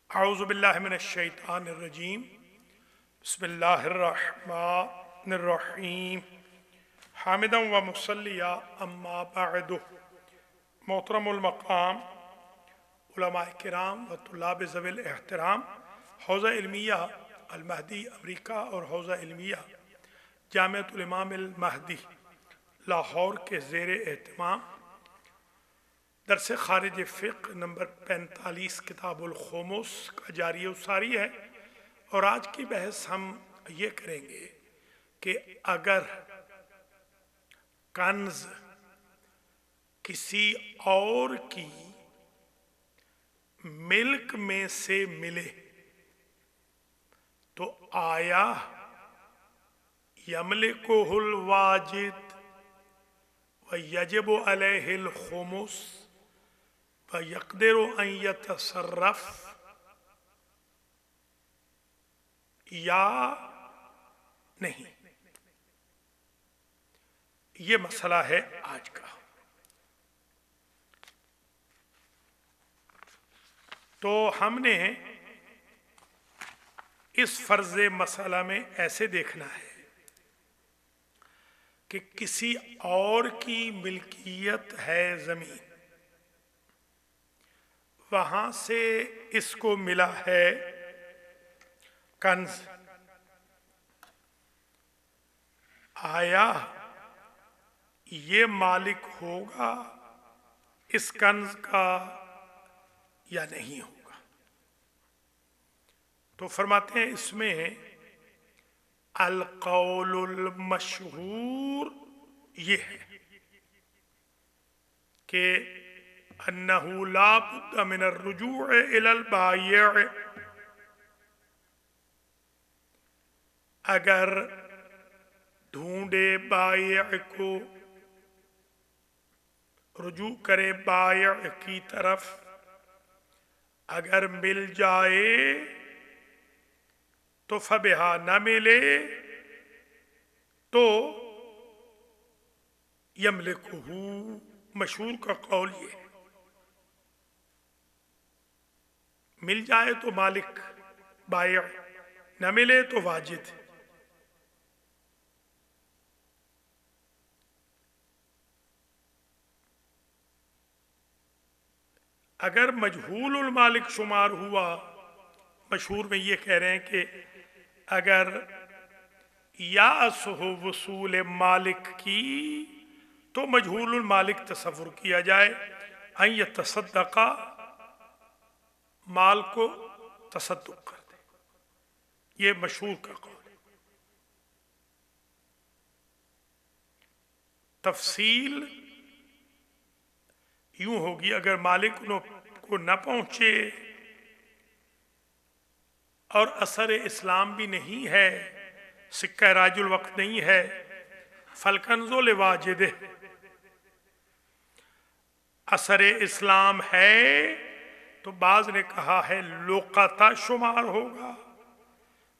اعوذ باللہ من الشیطان الرجیم بسم اللہ الرحمن الرحیم حامدا و مصلیا اما بعد محترم المقام علماء کرام و طلاب ذوی الاحترام حوزہ علمیہ المہدی امریکہ اور حوزہ علمیہ جامعۃ الامام المہدی لاہور کے زیر اہتمام درس خارج فقہ نمبر 45 کتاب الخمس کا جاری و ساری ہے، اور آج کی بحث ہم یہ کریں گے کہ اگر کنز کسی اور کی ملک میں سے ملے تو آیا یملکہ الواجد و یجب علیہ الخمس فَيَقْدِرُ أَن يَتَصَرَّفْ یا نہیں؟ یہ مسئلہ ہے آج کا۔ تو ہم نے اس فرض مسئلہ میں ایسے دیکھنا ہے کہ کسی اور کی ملکیت ہے زمین، وہاں سے اس کو ملا ہے کنز، آیا یہ مالک ہوگا اس کنز کا یا نہیں ہوگا؟ تو فرماتے ہیں اس میں القول المشہور یہ ہے کہ انہو لا بد من الرجوع الى البائع، اگر ڈھونڈے بائع کو، رجوع کرے بائع کی طرف، اگر مل جائے تو فبہا، نہ ملے تو یملکہ، مشہور کا قول یہ ہے، مل جائے تو مالک بائع، نہ ملے تو واجد۔ اگر مجہول المالک شمار ہوا، مشہور میں یہ کہہ رہے ہیں کہ اگر یأس ہو وصول مالک کی تو مجہول المالک تصور کیا جائے، ان یتصدقا، مال کو تصدق کر دے، یہ مشہور کا قول ہے۔ تفصیل یوں ہوگی، اگر مالک کو نہ پہنچے اور اثر اسلام بھی نہیں ہے، سکہ راج الوقت نہیں ہے، فالکنز لواجدہ، اثر اسلام ہے تو بعض نے کہا ہے لقطہ شمار ہوگا،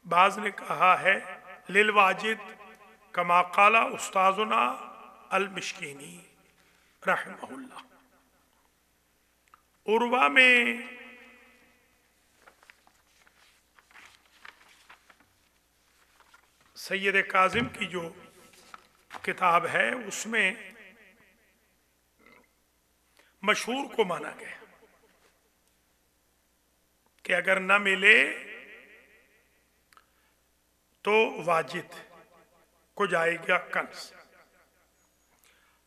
بعض نے کہا ہے للواجد، کما قال استاذنا المشکینی رحمہ اللہ۔ عروہ میں سید کاظم کی جو کتاب ہے اس میں مشہور کو مانا گیا کہ اگر نہ ملے تو واجد کو جائے گا کنز،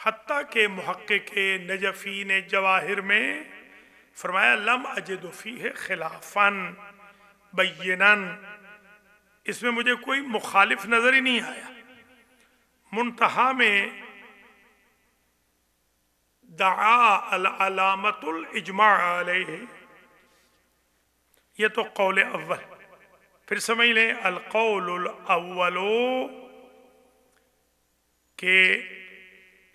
حتیٰ کہ محقق نجفی نے جواہر میں فرمایا لم اجد فیہ خلافا بینا، اس میں مجھے کوئی مخالف نظر ہی نہیں آیا، منتہا میں دعا العلامت الاجماع علیہ، یہ تو قول اول۔ پھر سمجھ لیں القول الاول کہ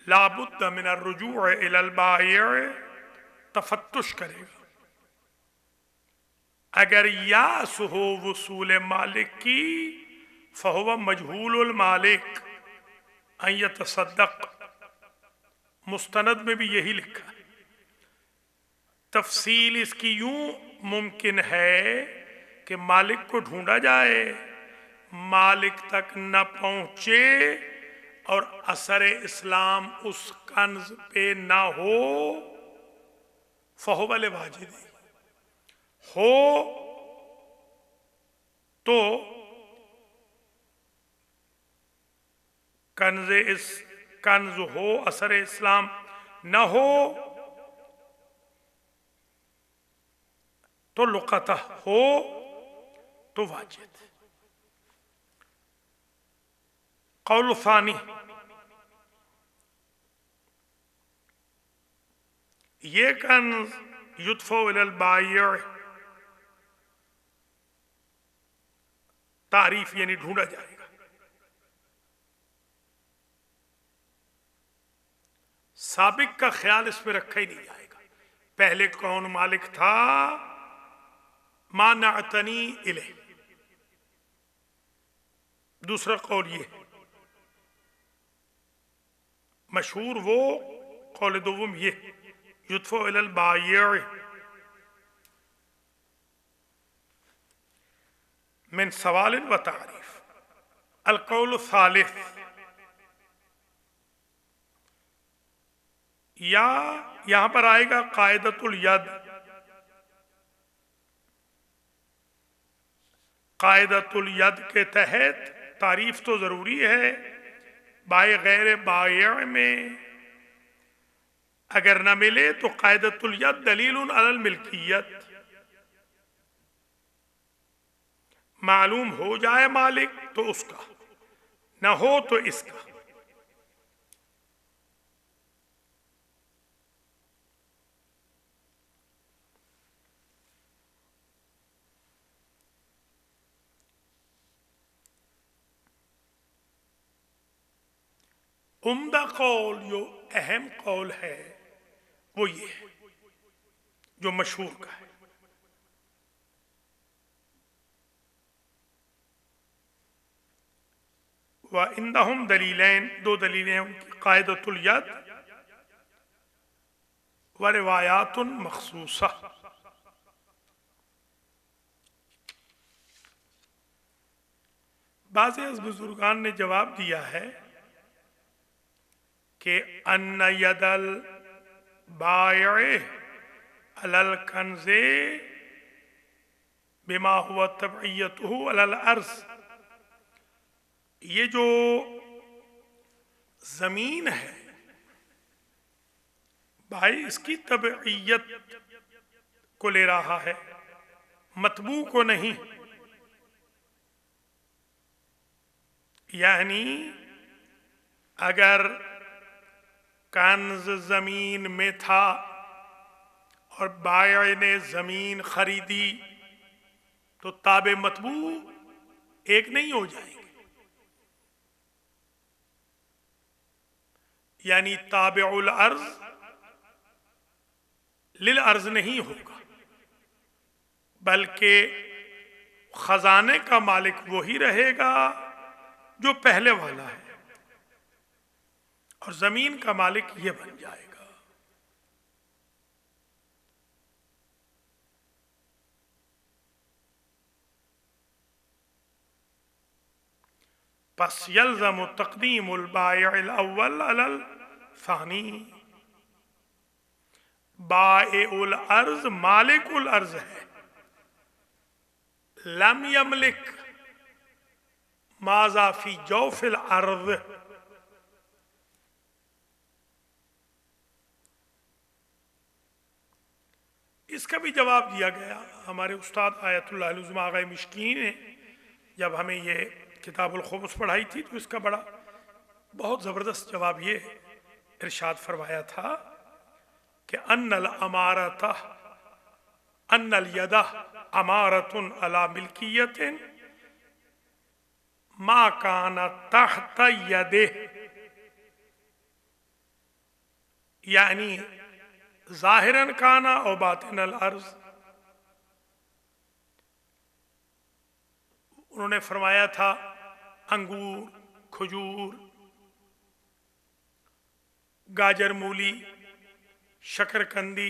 لا بد من الرجوع الى البائع، تفتش کرے گا، اگر یاس ہو وصول مالک کی فہو مجہول المالک ان یتصدق، مستند میں بھی یہی لکھا ہے، تفصیل اس کی یوں ممکن ہے کہ مالک کو ڈھونڈا جائے، مالک تک نہ پہنچے اور اثر اسلام اس کنز پہ نہ ہو، فہو واجد ہو تو کنز ہو، اثر اسلام نہ ہو تو لقطہ، ہو تو واجد۔ قول ثانی، یہ کنز یدفع الی البائع، تعریف یعنی ڈھونڈا جائے گا۔ سابق کا خیال اس پہ رکھا ہی نہیں جائے گا، پہلے کون مالک تھا، ما نعتنی الیہ۔ دوسرا قول یہ ہے، مشہور وہ قول دوم یہ یدفع الی البائع من سوال و تعریف۔ القول الثالث، یا یہاں پر آئے گا قاعدۃ الید۔ قاعدۃ الید کے تحت تعریف تو ضروری ہے، بائع غیر بائع میں اگر نہ ملے تو قاعدۃ الید دلیل علی الملکیت، معلوم ہو جائے مالک تو اس کا، نہ ہو تو اس کا۔ عمدہ قول، جو اہم قول ہے وہ یہ ہے جو مشہور کا ہے، وَعِندَهُمْ دلیلین، دو دلیلیں ان کی، قاعدۃ الید وروایات مخصوصہ۔ بعض از بزرگان نے جواب دیا ہے کہ ان ید البائع علی الکنز بما هو تبعیتہ علی الارض، یہ جو زمین ہے بھائی اس کی تبعیت کو لے رہا ہے، مطبوع کو نہیں۔ یعنی اگر کنز زمین میں تھا اور بائع نے زمین خریدی تو تابع مطبوع ایک نہیں ہو جائیں گے، یعنی تابع الارض للارض نہیں ہوگا، بلکہ خزانے کا مالک وہی رہے گا جو پہلے والا ہے، اور زمین کا مالک یہ بن جائے گا۔ پس یلزم تقدیم البائع الاول علی الثانی، بائع الارض مالک الارض ہے، لم یملک ماذا فی جوف الارض، اس کا بھی جواب دیا گیا۔ ہمارے استاد آیت اللہ العظمیٰ آغا مشکی نے جب ہمیں یہ کتاب الخمس پڑھائی تھی تو اس کا بہت زبردست جواب یہ ارشاد فرمایا تھا کہ ان الامارۃ، ان الید امارۃ علی ملکیت ما کان تحت یدہ، یعنی ظاہراً کانا او باطن الارض۔ انہوں نے فرمایا تھا انگور، کھجور، گاجر مولی، شکر کندی،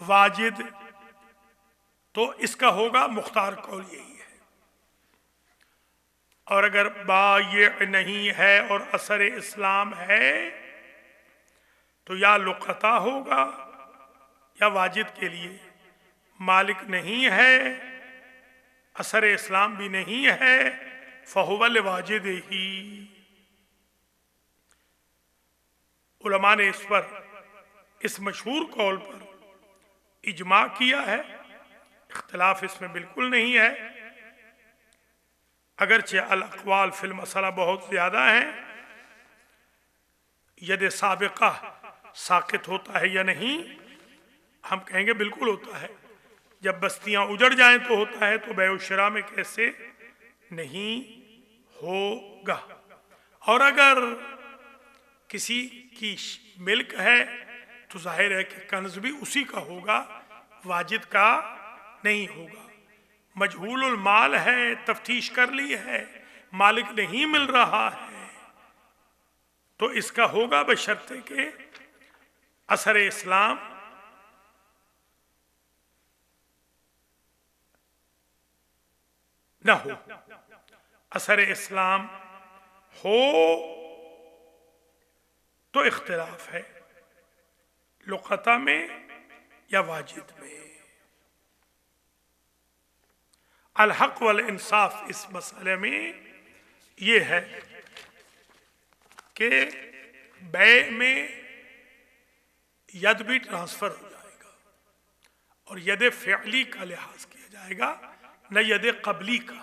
واجد تو اس کا ہوگا مختار قول یہی ہے، اور اگر بایع نہیں ہے اور اثر اسلام ہے تو یا لقطہ ہوگا یا واجد کے لیے، مالک نہیں ہے اثر اسلام بھی نہیں ہے فہو لواجد ہی۔ علماء نے اس پر، اس مشہور قول پر اجماع کیا ہے، اختلاف اس میں بالکل نہیں ہے، اگرچہ الاقوال فی المسئلہ بہت زیادہ ہیں۔ ید سابقہ ساقط ہوتا ہے یا نہیں؟ ہم کہیں گے بالکل ہوتا ہے، جب بستیاں اجڑ جائیں تو ہوتا ہے، تو بیع و شراء میں کیسے نہیں ہوگا؟ اور اگر کسی کی ملک ہے تو ظاہر ہے کہ کنز بھی اسی کا ہوگا، واجد کا نہیں ہوگا۔ مجہول المال ہے، تفتیش کر لی ہے، مالک نہیں مل رہا ہے، تو اس کا ہوگا بشرطے کہ اثر اسلام نہ ہو۔ اثر اسلام ہو تو اختلاف ہے لقطہ میں یا واجد میں۔ الحق والانصاف اس مسئلے میں یہ ہے کہ بیع میں ید بھی ٹرانسفر ہو جائے گا، اور ید فعلی کا لحاظ کیا جائے گا نہ ید قبلی کا،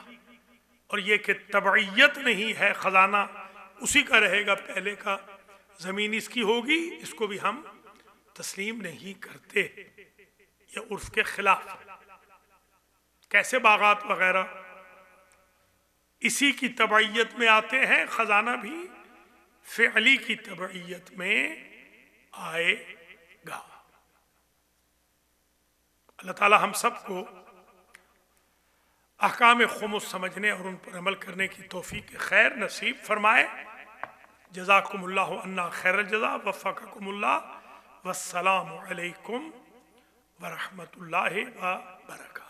اور یہ کہ تبعیت نہیں ہے، خزانہ اسی کا رہے گا پہلے کا، زمین اس کی ہوگی، اس کو بھی ہم تسلیم نہیں کرتے، یہ عرف کے خلاف۔ کیسے باغات وغیرہ اسی کی تبعیت میں آتے ہیں، خزانہ بھی فعلی کی تبعیت میں آئے گا۔ اللہ تعالی ہم سب کو احکام خمس سمجھنے اور ان پر عمل کرنے کی توفیق خیر نصیب فرمائے۔ جزاکم اللہ عنا خیر الجزا، وفقکم اللہ، والسلام علیکم ورحمۃ اللہ وبرکاتہ۔